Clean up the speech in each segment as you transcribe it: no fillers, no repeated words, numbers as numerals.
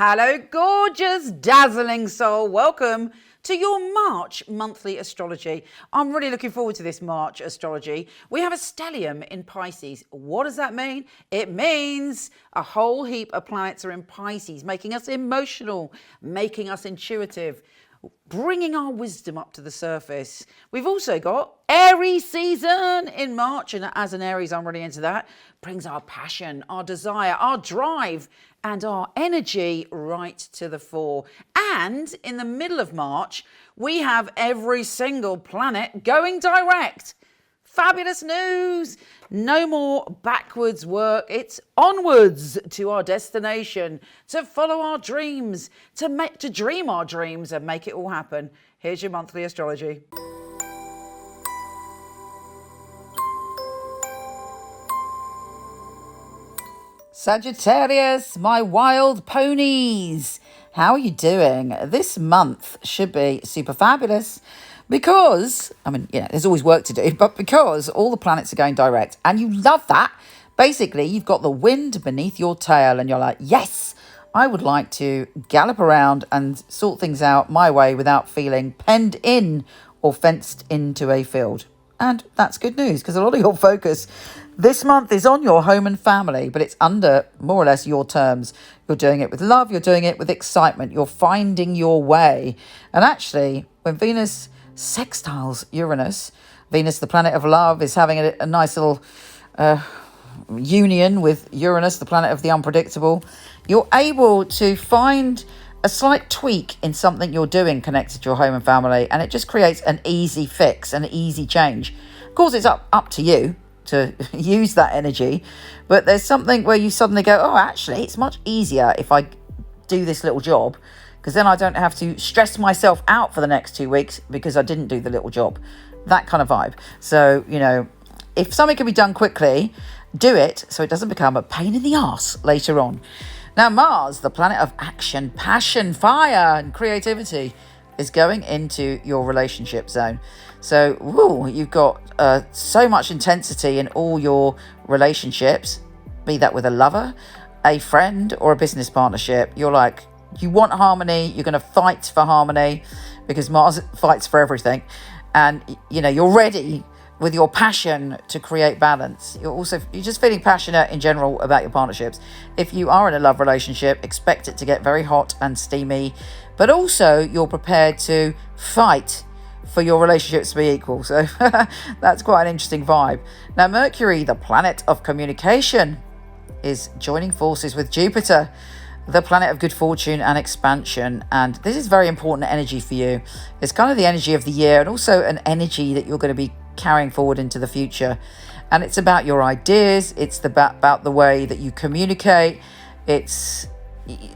Hello, gorgeous, dazzling soul. Welcome to your March monthly astrology. I'm really looking forward to this March astrology. We have a stellium in Pisces. What does that mean? It means a whole heap of planets are in Pisces, making us emotional, making us intuitive, bringing our wisdom up to the surface. We've also got Aries season in March, and as an Aries, I'm really into that. Brings our passion, our desire, our drive, and our energy right to the fore. And in the middle of March, we have every single planet going direct. Fabulous news! No more backwards work. It's onwards to our destination, to follow our dreams, to dream our dreams and make it all happen. Here's your monthly astrology. Sagittarius, my wild ponies. How are you doing? This month should be super fabulous. Because, there's always work to do, but because all the planets are going direct and you love that, basically you've got the wind beneath your tail and you're like, yes, I would like to gallop around and sort things out my way without feeling penned in or fenced into a field. And that's good news because a lot of your focus this month is on your home and family, but it's under more or less your terms. You're doing it with love, you're doing it with excitement, you're finding your way. And actually, when Venus sextiles Uranus, Venus, the planet of love, is having a nice little union with Uranus, the planet of the unpredictable. You're able to find a slight tweak in something you're doing connected to your home and family, and it just creates an easy fix, an easy change. Of course, it's up to you to use that energy, but there's something where you suddenly go, oh, actually, it's much easier if I do this little job, because then I don't have to stress myself out for the next 2 weeks because I didn't do the little job. That kind of vibe. So, if something can be done quickly, do it so it doesn't become a pain in the arse later on. Now, Mars, the planet of action, passion, fire, and creativity, is going into your relationship zone. So, you've got so much intensity in all your relationships, be that with a lover, a friend, or a business partnership. You're like, you want harmony, you're going to fight for harmony because Mars fights for everything. And, you're ready with your passion to create balance. You're just feeling passionate in general about your partnerships. If you are in a love relationship, expect it to get very hot and steamy, but also you're prepared to fight for your relationships to be equal. So that's quite an interesting vibe. Now, Mercury, the planet of communication, is joining forces with Jupiter, the planet of good fortune and expansion. And this is very important energy for you. It's kind of the energy of the year and also an energy that you're going to be carrying forward into the future. And it's about your ideas. It's about the way that you communicate.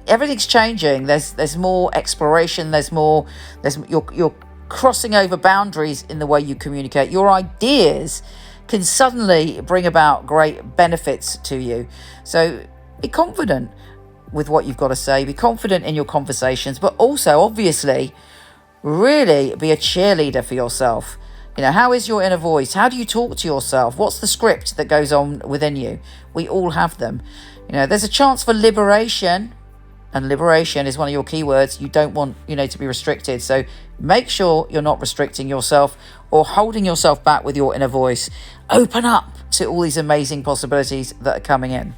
Everything's changing. There's more exploration. You're crossing over boundaries in the way you communicate. Your ideas can suddenly bring about great benefits to you. So be confident with what you've got to say. Be confident in your conversations, but also obviously really be a cheerleader for yourself. How is your inner voice? How do you talk to yourself? What's the script that goes on within you? We all have them. There's a chance for liberation, and liberation is one of your keywords. You don't want, to be restricted. So make sure you're not restricting yourself or holding yourself back with your inner voice. Open up to all these amazing possibilities that are coming in.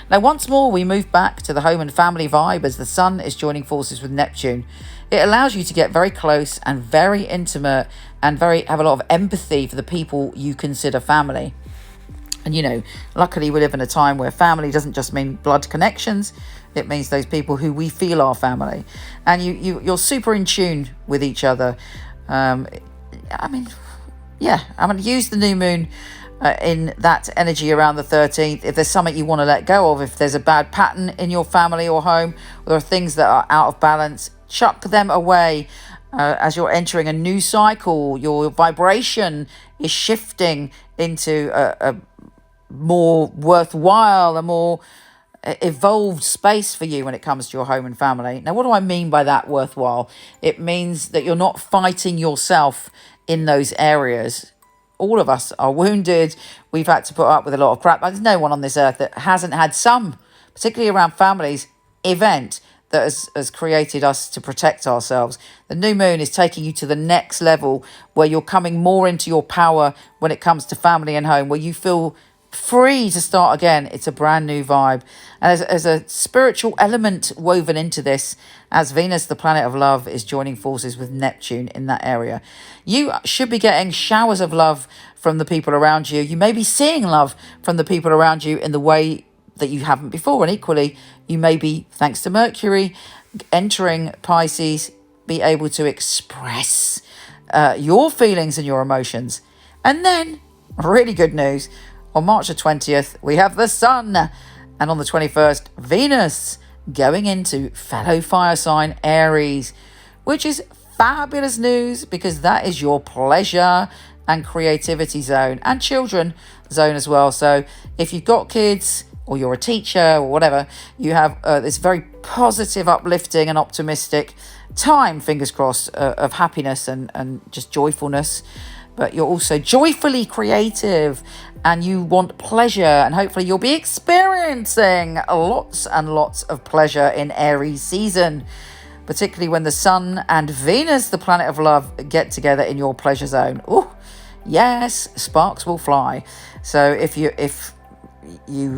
Now, once more, we move back to the home and family vibe as the sun is joining forces with Neptune. It allows you to get very close and very intimate and have a lot of empathy for the people you consider family. And, luckily we live in a time where family doesn't just mean blood connections. It means those people who we feel are family. And you're super in tune with each other. Use the new moon in that energy around the 13th. If there's something you want to let go of, if there's a bad pattern in your family or home, or there are things that are out of balance, chuck them away. As you're entering a new cycle, your vibration is shifting into a more worthwhile, a more evolved space for you when it comes to your home and family. Now, what do I mean by that worthwhile? It means that you're not fighting yourself in those areas. All of us are wounded. We've had to put up with a lot of crap. There's no one on this earth that hasn't had some, particularly around families, event that has created us to protect ourselves. The new moon is taking you to the next level where you're coming more into your power when it comes to family and home, where you feel free to start again. It's a brand new vibe. And as a spiritual element woven into this, as Venus, the planet of love, is joining forces with Neptune in that area, you should be getting showers of love from the people around you. You may be seeing love from the people around you in the way that you haven't before. And equally, you may be, thanks to Mercury entering Pisces, be able to express your feelings and your emotions. And then, really good news, on March the 20th, we have the Sun. And on the 21st, Venus going into fellow fire sign Aries, which is fabulous news because that is your pleasure and creativity zone and children zone as well. So if you've got kids or you're a teacher or whatever, you have this very positive, uplifting and optimistic time, fingers crossed, of happiness and just joyfulness. But you're also joyfully creative and you want pleasure, and hopefully you'll be experiencing lots and lots of pleasure in Aries season, particularly when the Sun and Venus, the planet of love, get together in your pleasure zone. Oh, yes, sparks will fly. So if you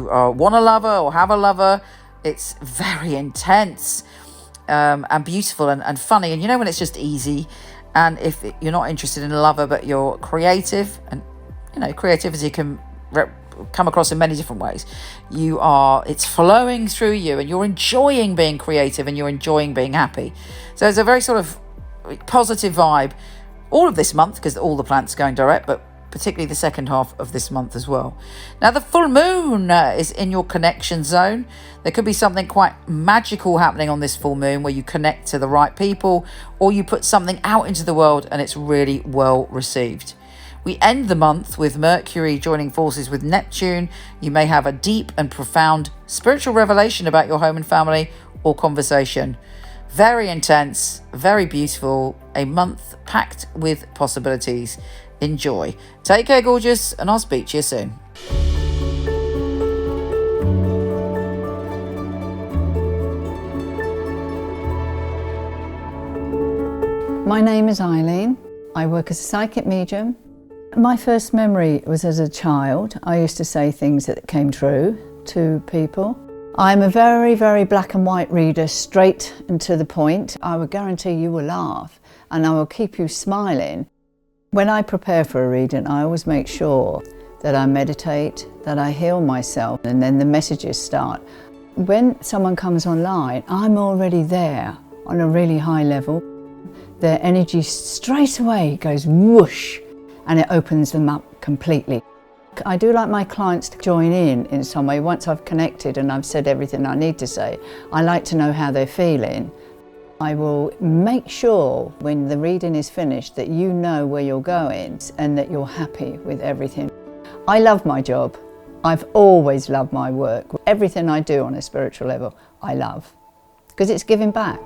want a lover or have a lover, it's very intense and beautiful and funny. And you know when it's just easy. And if you're not interested in a lover, but you're creative, and you know, creativity can come across in many different ways. It's flowing through you and you're enjoying being creative and you're enjoying being happy. So it's a very sort of positive vibe all of this month because all the planets are going direct, but particularly the second half of this month as well. Now, the full moon is in your connection zone. There could be something quite magical happening on this full moon where you connect to the right people or you put something out into the world and it's really well received. We end the month with Mercury joining forces with Neptune. You may have a deep and profound spiritual revelation about your home and family or conversation. Very intense, very beautiful, a month packed with possibilities. Enjoy. Take care, gorgeous, and I'll speak to you soon. My name is Eileen. I work as a psychic medium. My first memory was as a child. I used to say things that came true to people. I'm a very, very black and white reader, straight and to the point. I will guarantee you will laugh and I will keep you smiling. When I prepare for a reading, I always make sure that I meditate, that I heal myself, and then the messages start. When someone comes online, I'm already there on a really high level. Their energy straight away goes whoosh, and it opens them up completely. I do like my clients to join in some way. Once I've connected and I've said everything I need to say, I like to know how they're feeling. I will make sure when the reading is finished that you know where you're going and that you're happy with everything. I love my job. I've always loved my work. Everything I do on a spiritual level, I love, because it's giving back.